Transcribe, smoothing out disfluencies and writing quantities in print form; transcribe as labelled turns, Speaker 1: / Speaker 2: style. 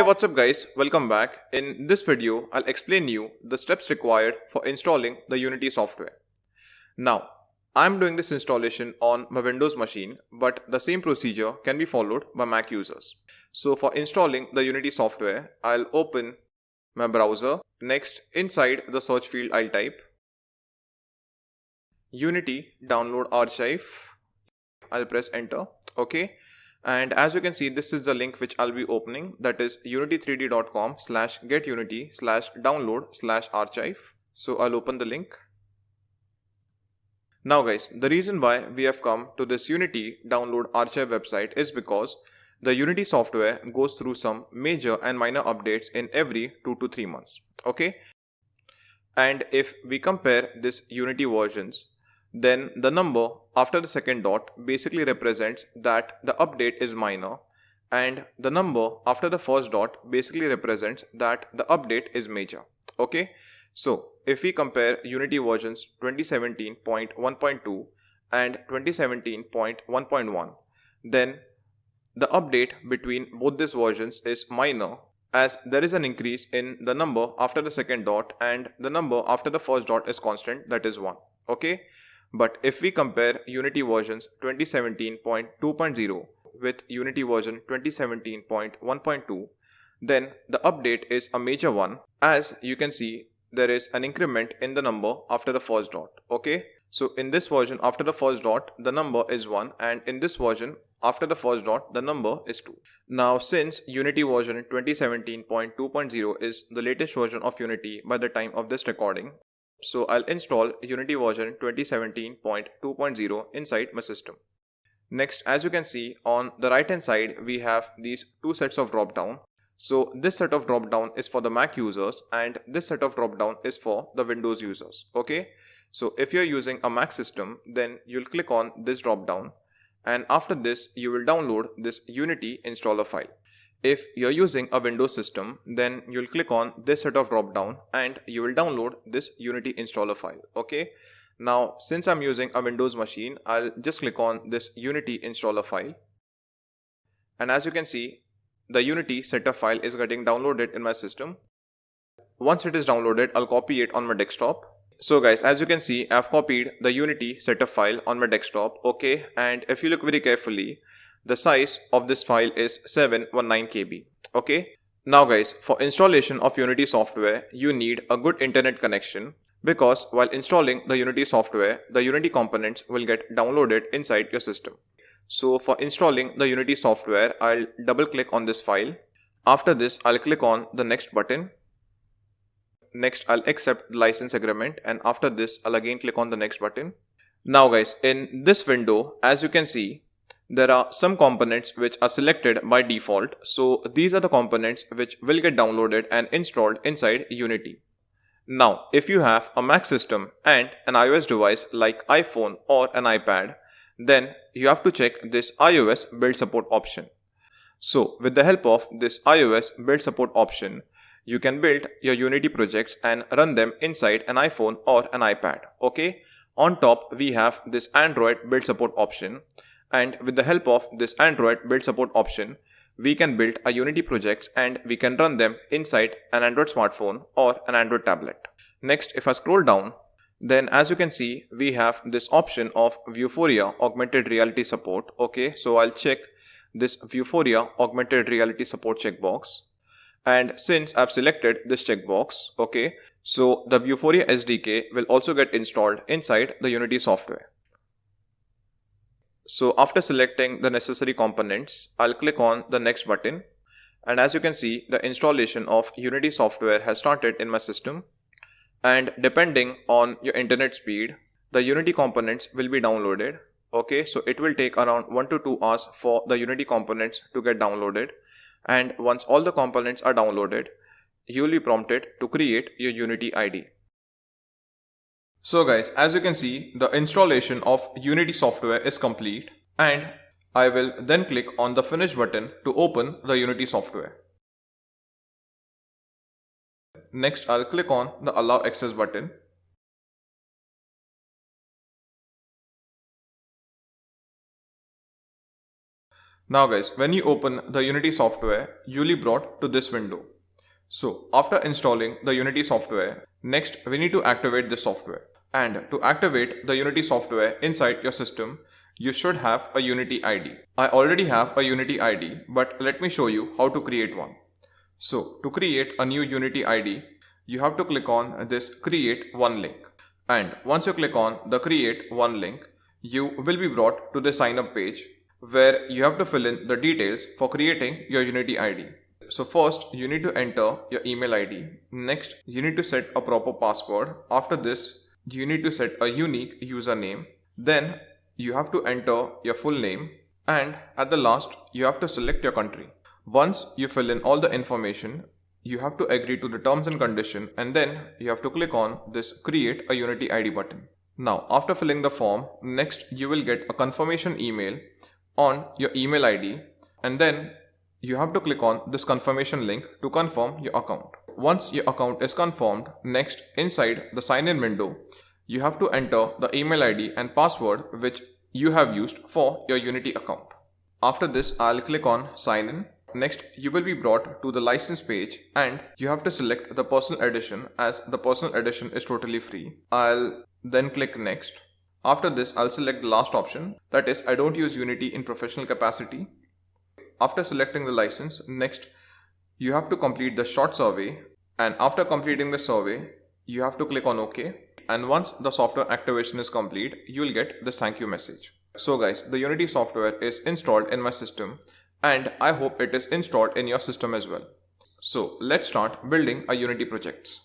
Speaker 1: What's up guys, welcome back. In this video, I'll explain you the steps required for installing the Unity software. Now, I'm doing this installation on my Windows machine, but the same procedure can be followed by Mac users. So for installing the Unity software, I'll open my browser. Next, inside the search field, I'll type Unity download archive. I'll press enter. Okay. And as you can see, this is the link which I'll be opening, that is unity3d.com/getunity/download/archive. So I'll open the link. Now guys, the reason why we have come to this Unity download archive website is because the Unity software goes through some major and minor updates in every 2 to 3 months. Okay. And if we compare this Unity versions, then the number after the second dot basically represents that the update is minor, and the number after the first dot basically represents that the update is major. Okay, so if we compare Unity versions 2017.1.2 and 2017.1.1, then the update between both these versions is minor, as there is an increase in the number after the second dot and the number after the first dot is constant, that is 1. Okay. But if we compare Unity versions 2017.2.0 with Unity version 2017.1.2, then the update is a major one. As you can see, there is an increment in the number after the first dot. Okay, so in this version, after the first dot, the number is 1, and in this version, after the first dot, the number is 2. Now, since Unity version 2017.2.0 is the latest version of Unity by the time of this recording, so I'll install Unity version 2017.2.0 inside my system. Next, as you can see on the right hand side, we have these two sets of drop down. So this set of drop down is for the Mac users and this set of drop down is for the Windows users. Okay, so if you're using a Mac system, then you'll click on this drop down, and after this you will download this Unity installer file. If you're using a Windows system, then you'll click on this set of drop down and you will download this Unity installer file. Okay. Now, since I'm using a Windows machine, I'll just click on this Unity installer file. And as you can see, the Unity setup file is getting downloaded in my system. Once it is downloaded, I'll copy it on my desktop. So guys, as you can see, I've copied the Unity setup file on my desktop. Okay. And if you look very carefully, the size of this file is 719 KB. Okay. Now guys, for installation of Unity software, you need a good internet connection, because while installing the Unity software, the Unity components will get downloaded inside your system. So for installing the Unity software, I'll double click on this file. After this, I'll click on the next button. Next, I'll accept the license agreement, and after this, I'll again click on the next button. Now guys, in this window, as you can see, there are some components which are selected by default. So these are the components which will get downloaded and installed inside Unity. Now, if you have a Mac system and an iOS device like iPhone or an iPad, then you have to check this iOS build support option. So with the help of this iOS build support option, you can build your Unity projects and run them inside an iPhone or an iPad. Okay. On top, we have this Android build support option. And with the help of this Android build support option, we can build a Unity projects and we can run them inside an Android smartphone or an Android tablet. Next, if I scroll down, then as you can see, we have this option of Vuforia augmented reality support. Okay, so I'll check this Vuforia augmented reality support checkbox. And since I've selected this checkbox, okay, so the Vuforia SDK will also get installed inside the Unity software. So after selecting the necessary components, I'll click on the next button, and as you can see, the installation of Unity software has started in my system, and depending on your internet speed, the Unity components will be downloaded. Okay, so it will take around 1 to 2 hours for the Unity components to get downloaded, and once all the components are downloaded, you will be prompted to create your Unity ID. So guys, as you can see, the installation of Unity software is complete, and I will then click on the finish button to open the Unity software. Next, I'll click on the allow access button. Now guys, when you open the Unity software, you'll be brought to this window. So after installing the Unity software, next we need to activate this software. And to activate the Unity software inside your system, you should have a Unity ID. I already have a Unity ID, but let me show you how to create one. So to create a new Unity ID, you have to click on this create one link. And once you click on the create one link, you will be brought to the sign up page where you have to fill in the details for creating your Unity ID. So first you need to enter your email ID. Next you need to set a proper password. After this you need to set a unique username. Then you have to enter your full name, and at the last you have to select your country. Once you fill in all the information, you have to agree to the terms and condition, and then you have to click on this create a Unity ID button. Now after filling the form, next you will get a confirmation email on your email ID, and then you have to click on this confirmation link to confirm your account. Once your account is confirmed, next inside the sign in window, you have to enter the email ID and password which you have used for your Unity account. After this, I'll click on sign in. Next, you will be brought to the license page and you have to select the personal edition, as the personal edition is totally free. I'll then click next. After this, I'll select the last option, that is, I don't use Unity in professional capacity. After selecting the license, next you have to complete the short survey, and after completing the survey, you have to click on OK. And once the software activation is complete, you will get this thank you message. So guys, the Unity software is installed in my system, and I hope it is installed in your system as well. So let's start building our Unity projects.